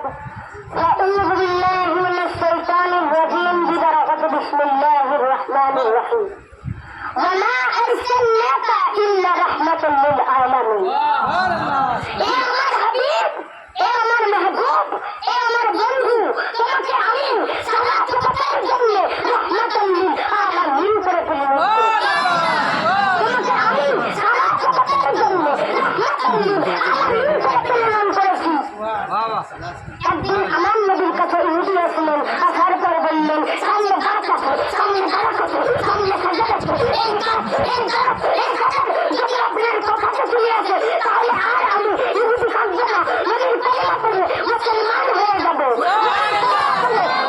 أعوذ بالله من الشيطان الرجيم بسم الله الرحمن الرحيم وما أرسلناك إلا رحمة للعالمين এ আমার হাবিব এ আমার মাহবুব এ আমার বন্ধু তোমাকে আমি সালাত পাঠানোর জন্য রহমাতুল লিল আলামিন করে প্রেরণ তোমাকে আমি সালাত পাঠানোর জন্য রহমাতুল লিল আলামিন করে প্রেরণ করেছি একদিন আমার নবীর কাছে ইহুদি আসলেন আসার পরে বললেন সামনে গাছ আছে সামনে গাছ আছে সামনে সাজার আছে এই গাছ যদি আপনার কথাটা শুনে আসে তাহলে আর আমি ইহুদি থাকবো না নবীর কলিমা পড়ে মুসলমান হয়ে যাবো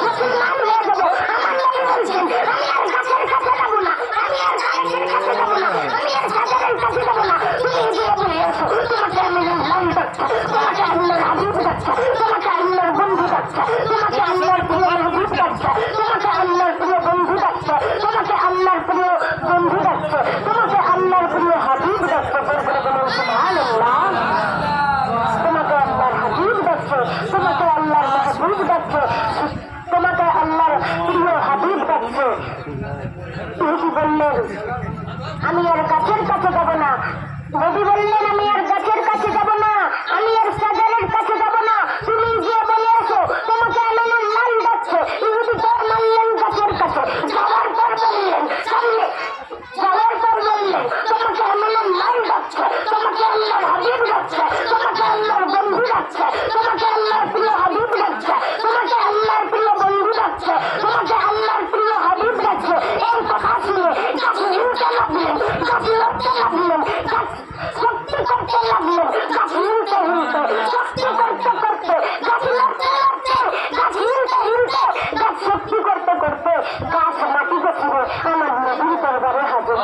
মুসলমান হয়ে যাবো আমার নবী বলছেন আমি আর গাছের কাছে যাবো না আমি আর গাছের কাছে যাবো না আমি আর সাজারের কাছে যাবো না তুমি গিয়ে বলে এসো তোমাকে আমি নাম ডাকছি তোমাকে আল্লাহর হাবিব ডাকছি তোমাকে আল্লাহর বন্ধু ডাকছে তোমাকে আল্লাহর প্রিয় হাবিব ডাকছে তোমাকে আল্লাহর প্রিয় বন্ধু ডাকছে তোমাকে আল্লাহর প্রিয় বন্ধু ডাকছে তোমাকে আল্লাহর প্রিয় হাবিব ডাকছে বলে বলুন সুবহানাল্লাহ তোমাকে আল্লাহর হাবিব ডাকছে তোমাকে আল্লাহর মাহবুব ডাকছে তোমাকে আল্লাহর প্রিয় হাবিব ডাকছে ইহুদি বললেন আমি আর গাছের কাছে যাব না নবী বললেন আমি আর গাছের কাছে যাব না আমি আর সাজারের কাছে যাব না তুমি গিয়ে বলে এসো তোমাকে আমার নাম ডাকছে ইহুদি তোর মানলেন গাছের কাছে যাওয়ার পর বললেন সামনে যাওয়ার পর বললেন তোমাকে আমার নাম ডাকছে তোমাকে আল্লাহর হাবিব ডাকছে তোমাকে আল্লাহর বন্ধু ডাকছে তোমাকে আল্লাহর প্রিয় হাবিব ডাকছে তোমাকে আল্লাহর প্রিয় বন্ধু ডাকছে তোমাকে আল্লাহর প্রিয় হাবিব ডাকছে এই কথা শুনে গাছ হিলতে লাগলেন গাছ লড়তে লাগলেন গাছ শক্তি করতে লাগলেন গাছ হিলতে হিলতে শক্তি করতে করতে গাছ লড়তে লড়তে গাছ হিলতে হিলতে গাছ শক্তি করতে করতে গাছ মাটিতে ছিঁড়ে আমার নবীর দরবারে হাজির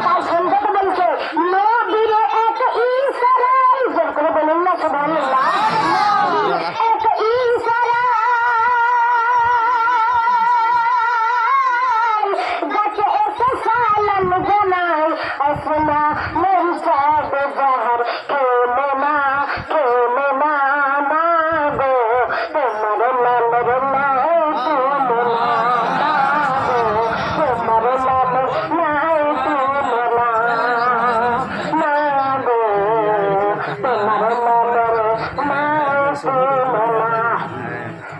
তাই শুনতে তো বলছে নবীর এক ইশারায় জোর করে বলুন না সুবহানাল্লাহ এক ইশারায় গাছে এসে সালাম জানাই আসনা মেরি চাঁদ জাহার কেনে না না গো তোমার নামের নাই তুমি না গো তোমার নামের নাই তুমি না গো তোমার নামের নাই তুমি না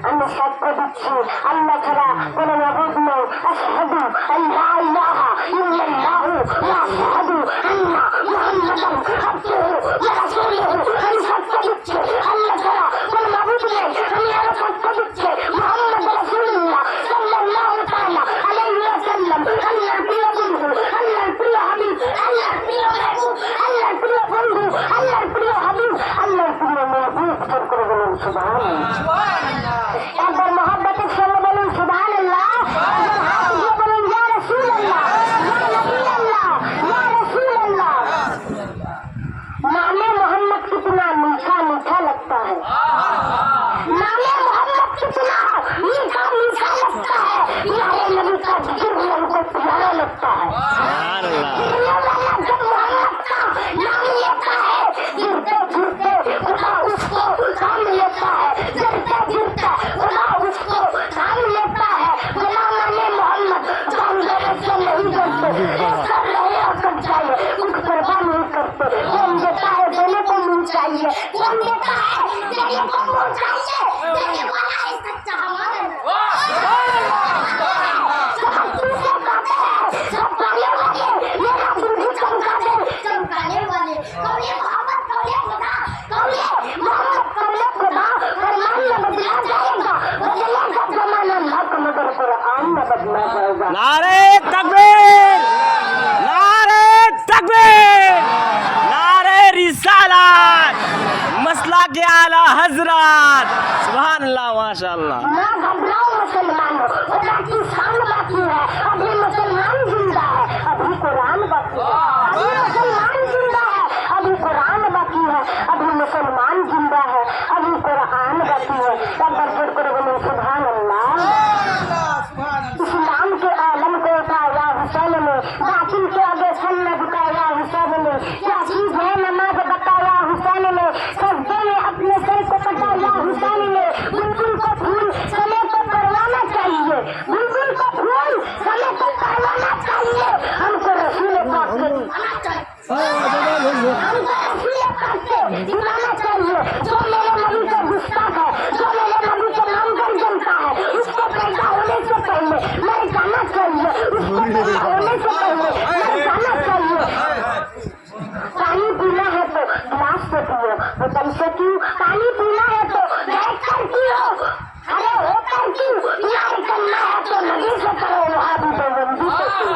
আমি সাক্ষ্য দিচ্ছি আল্লাহ ছাড়া কোন মাবুদ নেই আশহাদু আল্লা ইলাহা ইল্লাল্লাহু ওয়া আশহাদু আন্না মুহাম্মাদান আবদুহু ওয়া রাসূলুহু আমি সাক্ষ্য দিচ্ছি আল্লাহ ছাড়া কোন মাবুদ নেই আমি আরো সাক্ষ্য দিচ্ছি মুহাম্মদ রাসূলুল্লাহ সাল্লাল্লাহু তাআলা আলাইহি ওয়াসাল্লাম আল্লাহর প্রিয় বন্ধু আল্লাহর প্রিয় হাবিব আল্লাহর প্রিয় মাহবুব আল্লাহর প্রিয় বন্ধু আল্লাহর প্রিয় হাবিব আল্লাহর প্রিয় মাহবুব জোর করে বলুন সুবহানাল্লাহ একবার মোহাব্বতের সঙ্গে বলুন সুবহানাল্লাহ একবার হাত দিয়ে বলুন ইয়া রাসূলুল্লাহ ইয়া নবীল্লাহ ইয়া রাসূলুল্লাহ नामे मोहम्मद कितना मीठा मीठा लगता है नामे मोहम्मद कितना मीठा मीठा लगता है प्यारे नबी का जिक्र भी हमको प्यारा लगता है जब मोहम्मद का नाम लेता है गिरते गिरते खुदा उसको थाम लेता है गिरते गिरते खुदा उसको थाम लेता है गुलाम मोहम्मद बांग्लादेश से नहीं डरते कर रहे और कर जाए कुछ परवाह नहीं करते कौन देता है देने को मिल चाहिए कौन देता है देने को मिल चाहिए देने वाला है सच्चा हमारा सब गाने वाले मेरा दिल भी चमकाने वाले कौले मोहम्मद कौले खुदा कौले मोहम्मद कौले खुदा फरमान में बदला जाएगा बदलेगा जमाना हक मगर कुरान में बदला जाएगा नारे तकबीर नारे तकबीर नारे रिसालत मसला के आला हजरत सुभान अल्लाह माशाअल्लाह ना घबराओ मुसलमानों खुदा की शान बाकी है अभी मुसलमान जिंदा है अभी कुरान बाकी है अभी मुसलमान जिंदा है अभी कुरान बाकी है अभी मुसलमान जिंदा है अभी कुरान बाकी है सब बरकत करो बोलो सुभान अल्लाह इस्लाम के आलम को उठाया हुसैन ने बातिल के आगे सर न झुकाया हुसैन ने क्या चीज है नमाज बताया हुसैन ने सजदे में अपने सर हमको असलियत करते दिलाना चाहिए। जो मेरे नबी का गुस्ताख है, जो मेरे नबी के नाम पर जमता है, उसको पैदा होने से पहले मर जाना चाहिए, उसको पैदा होने से पहले मर जाना चाहिए। पानी पीना है तो गिलास से पियो, बोतल से क्यों? पानी पीना है तो बैठ कर पियो, अरे होकर क्यों? प्यार करना है तो नदी से करो, वहाँ भी तो बंदी से क्यों?